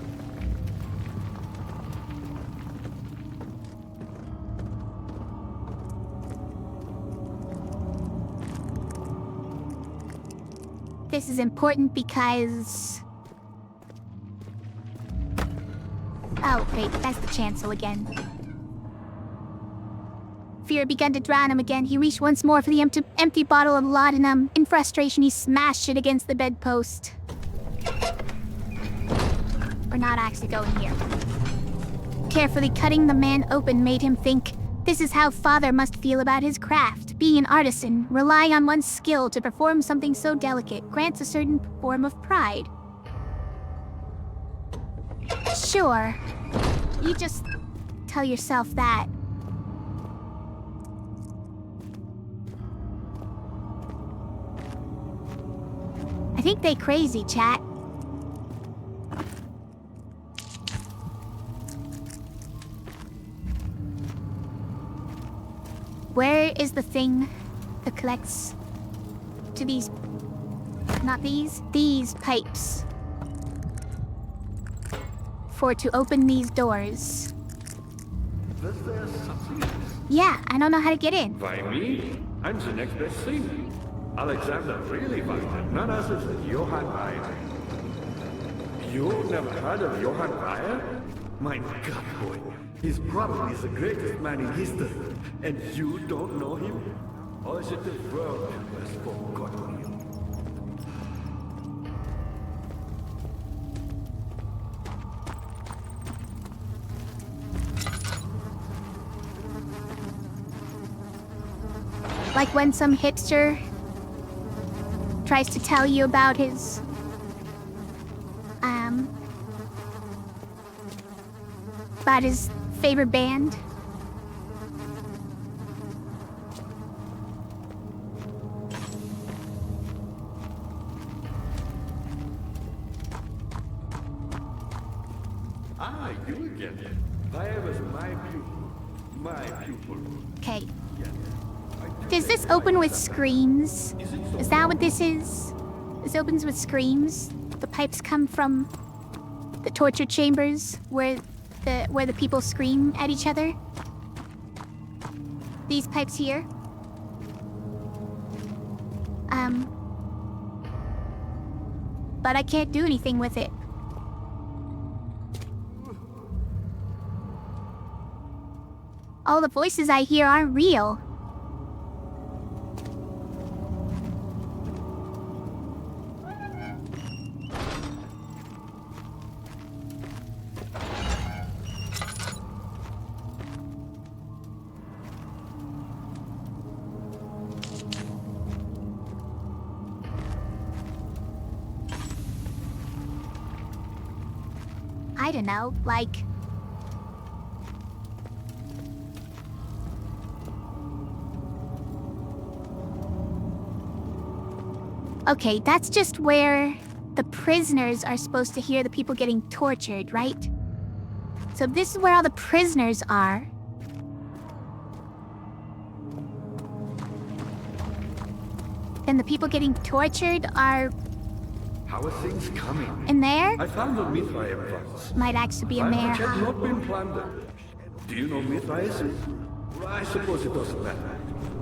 This is important because... Oh, wait, that's the chancel again. Fear had begun to drown him again. He reached once more for the empty bottle of laudanum. In frustration, he smashed it against the bedpost. We're not actually going here. Carefully cutting the man open made him think, this is how Father must feel about his craft. Being an artisan, relying on one's skill to perform something so delicate, grants a certain form of pride. Sure. You just tell yourself that. I think they crazy, chat. Where is the thing that collects to these... Not these pipes. For to open these doors. Was there something else? Yeah, I don't know how to get in. By me? I'm the next best thing. Alexander really wanted none other than Johann Weyer. You never heard of Johann Weyer? My God, boy. He's probably the greatest man in history. And you don't know him? Or is it the world who has forgotten him? Like when some hipster tries to tell you about his, about his favorite band. Ah, you again. Weyer was my pupil. My pupil. Okay. Does this open with screams? Is that what this is? This opens with screams? The pipes come from the torture chambers where the people scream at each other? These pipes here? But I can't do anything with it. All the voices I hear aren't real. I don't know, like... Okay, that's just where the prisoners are supposed to hear the people getting tortured, right? So this is where all the prisoners are. And the people getting tortured are How are things coming? in there? I found a Mithraeum once. Might actually be a Which mayor. had not been plundered. Do you know Mithraeum? I suppose it doesn't matter.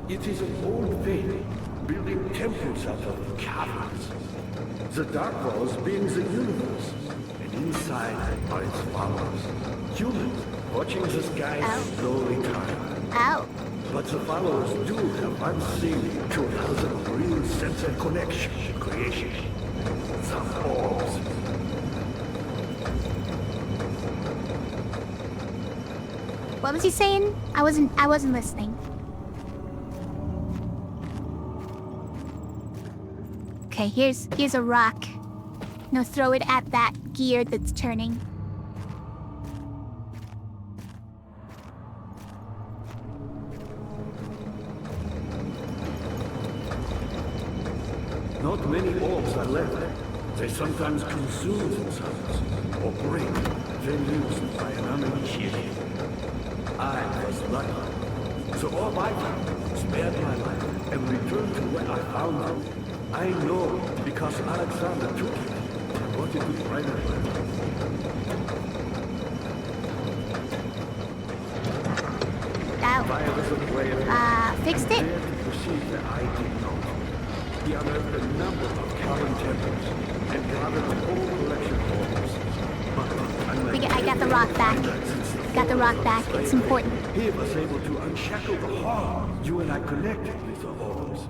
It is an old faith, building temples out of caverns. The dark walls being the universe, and inside are its followers. Humans watching the skies slowly turn. Ow. But the followers do have one thing to allow them a real sense of connection to creation. Some orbs. What was he saying? I wasn't listening. Okay, here's a rock. Now throw it at that gear that's turning. Not many orbs are left. They sometimes consume themselves, or break, been used by an uninitiated. I was lucky. So all I found spared my life and returned to where I found it. I know because Alexander took it and brought it to China. Fixed it? He unearthed a number of Calvin temples and gathered a whole collection of orbs. I got the rock back. Got the rock back. It's important. He was able to unshackle the heart. You and I connected with the orbs.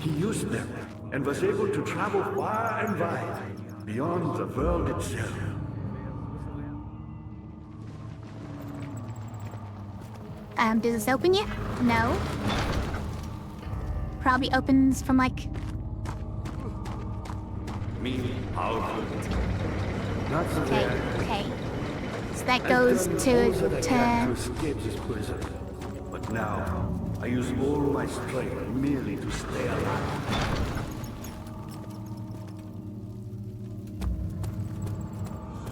He used them and was able to travel far and wide, beyond the world itself. Does this open yet? No. Probably opens from like... Me, powerful. Not so Okay, bad. okay. So that goes to escape this prison. But now, I use all my strength merely to stay alive.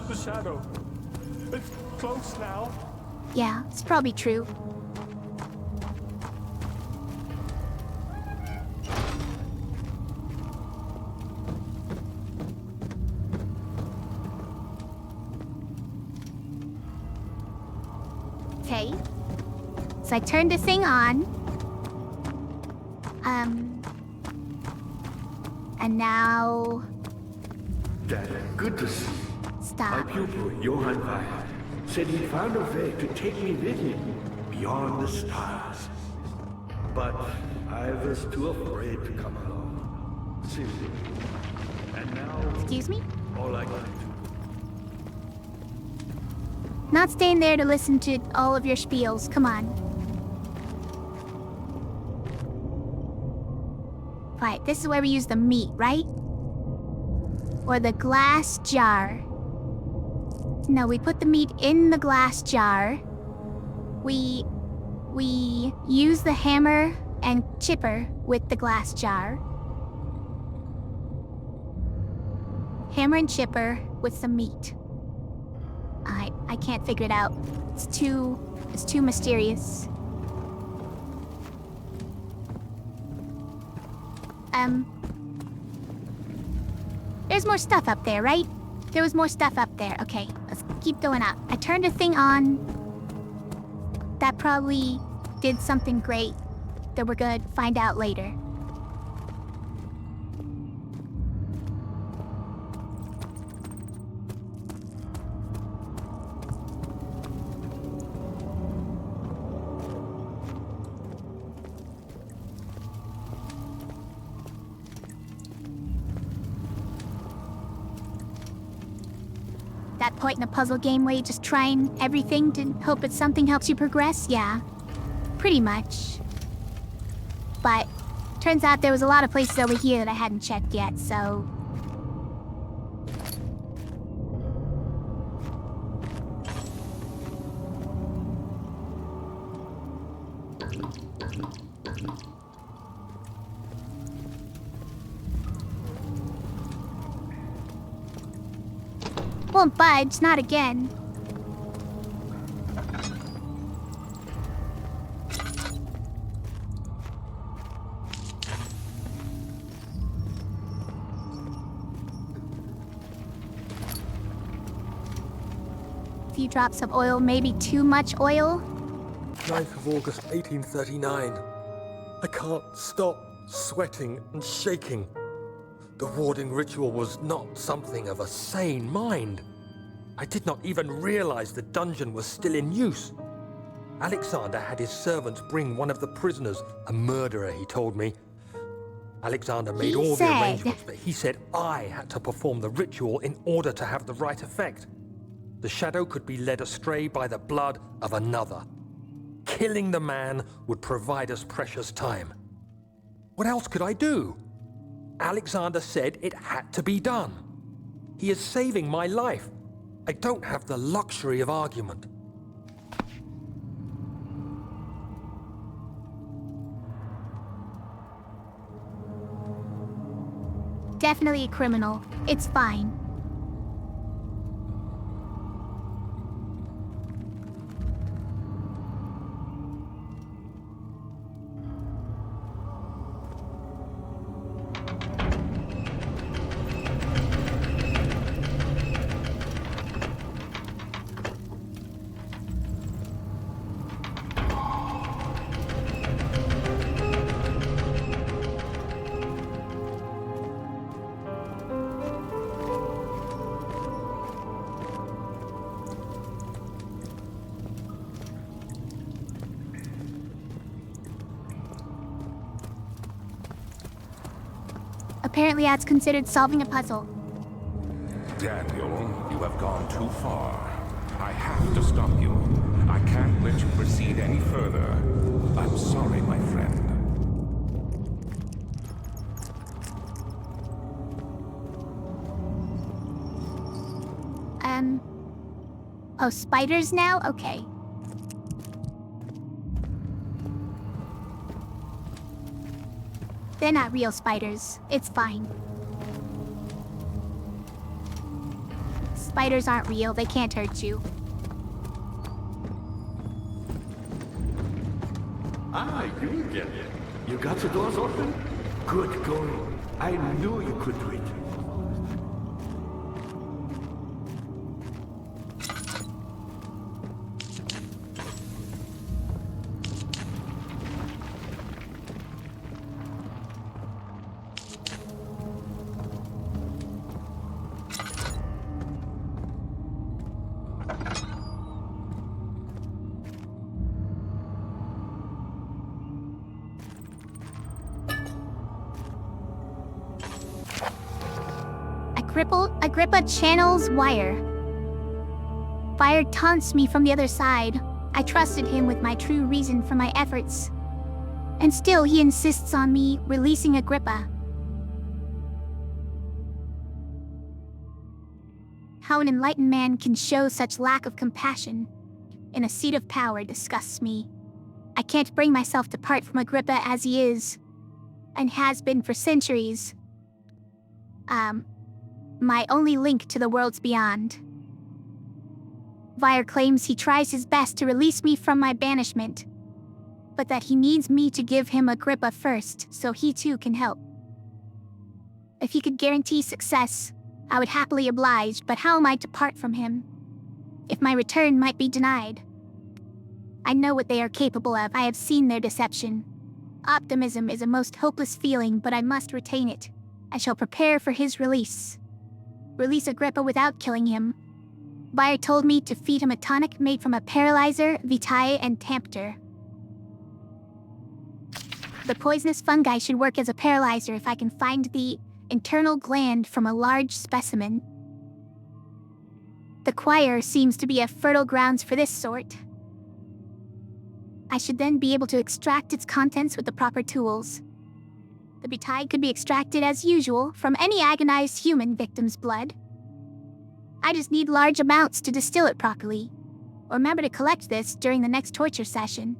The shadow. It's close now. Yeah, it's probably true. Okay. So I turned this thing on. And now... Dad, good to see. Stop. My pupil, Johann Weyer, said he found a way to take me with him beyond the stars. But I was too afraid to come along. Simply. And now, Excuse me? all I can do. Not staying there to listen to all of your spiels. Come on. Right, this is where we use the meat, right? Or the glass jar. No, we put the meat in the glass jar. We use the hammer and chipper with the glass jar. Hammer and chipper with some meat. I can't figure it out. It's too mysterious. There's more stuff up there, right? There was more stuff up there. Okay, let's keep going up. I turned the thing on. That probably did something great that we're gonna find out later. That point in a puzzle game where you're just trying everything to hope that something helps you progress? Yeah, pretty much. But turns out there was a lot of places over here that I hadn't checked yet, so... Won't budge, not again. Few drops of oil, maybe too much oil. 9th of August, 1839. I can't stop sweating and shaking. The warding ritual was not something of a sane mind. I did not even realize the dungeon was still in use. Alexander had his servants bring one of the prisoners, a murderer, he told me. Alexander made all the arrangements, but he said I had to perform the ritual in order to have the right effect. The shadow could be led astray by the blood of another. Killing the man would provide us precious time. What else could I do? Alexander said it had to be done. He is saving my life. I don't have the luxury of argument. Definitely a criminal. It's fine. Apparently that's considered solving a puzzle. Daniel, you have gone too far. I have to stop you. I can't let you proceed any further. I'm sorry, my friend. Oh, spiders now? Okay. They're not real spiders. It's fine. Spiders aren't real. They can't hurt you. Ah, you again. You got the doors open? Good going. I knew you could do it. Agrippa channels wire. Fire taunts me from the other side. I trusted him with my true reason for my efforts. And still he insists on me releasing Agrippa. How an enlightened man can show such lack of compassion in a seat of power disgusts me. I can't bring myself to part from Agrippa as he is, and has been for centuries. My only link to the worlds beyond. Vire claims he tries his best to release me from my banishment, but that he needs me to give him Agrippa first, so he too can help. If he could guarantee success, I would happily oblige, but how am I to part from him? If my return might be denied. I know what they are capable of. I have seen their deception. Optimism is a most hopeless feeling, but I must retain it. I shall prepare for his release. Release Agrippa without killing him. Vire told me to feed him a tonic made from a paralyzer, vitae, and tempter. The poisonous fungi should work as a paralyzer if I can find the internal gland from a large specimen. The choir seems to be a fertile grounds for this sort. I should then be able to extract its contents with the proper tools. The vitae could be extracted as usual from any agonized human victim's blood. I just need large amounts to distill it properly. Remember to collect this during the next torture session.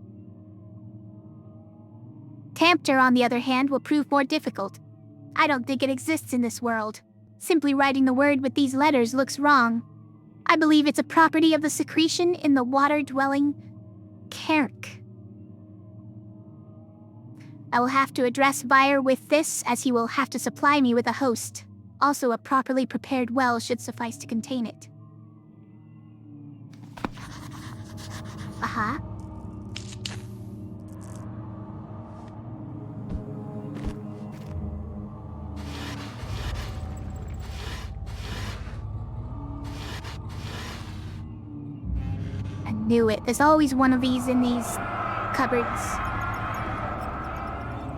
Tempter, on the other hand, will prove more difficult. I don't think it exists in this world. Simply writing the word with these letters looks wrong. I believe it's a property of the secretion in the water-dwelling Kerk. I will have to address Vire with this, as he will have to supply me with a host. Also, a properly prepared well should suffice to contain it. Aha. I knew it. There's always one of these in these cupboards.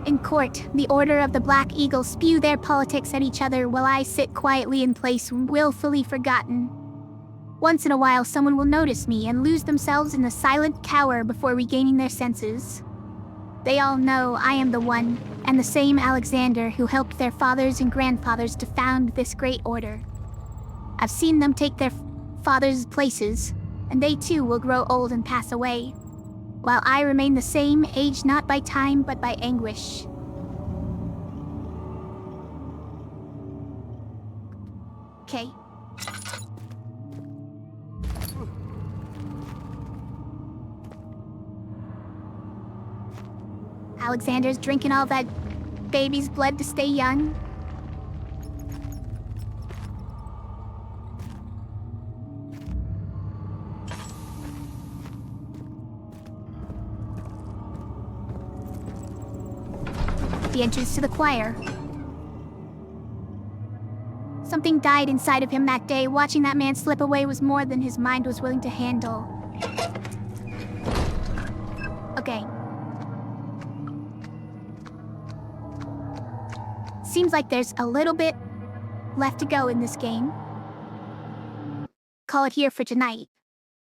In court, the Order of the Black Eagle spew their politics at each other while I sit quietly in place, willfully forgotten. Once in a while, someone will notice me and lose themselves in the silent cower before regaining their senses. They all know I am the one, and the same Alexander who helped their fathers and grandfathers to found this great order. I've seen them take their fathers' places, and they too will grow old and pass away, while I remain the same, aged not by time but by anguish. Okay. Alexander's drinking all that baby's blood to stay young. The entrance to the choir. Something died inside of him that day. Watching that man slip away was more than his mind was willing to handle. Okay. seems like there's a little bit left to go in this game. Call it here for tonight.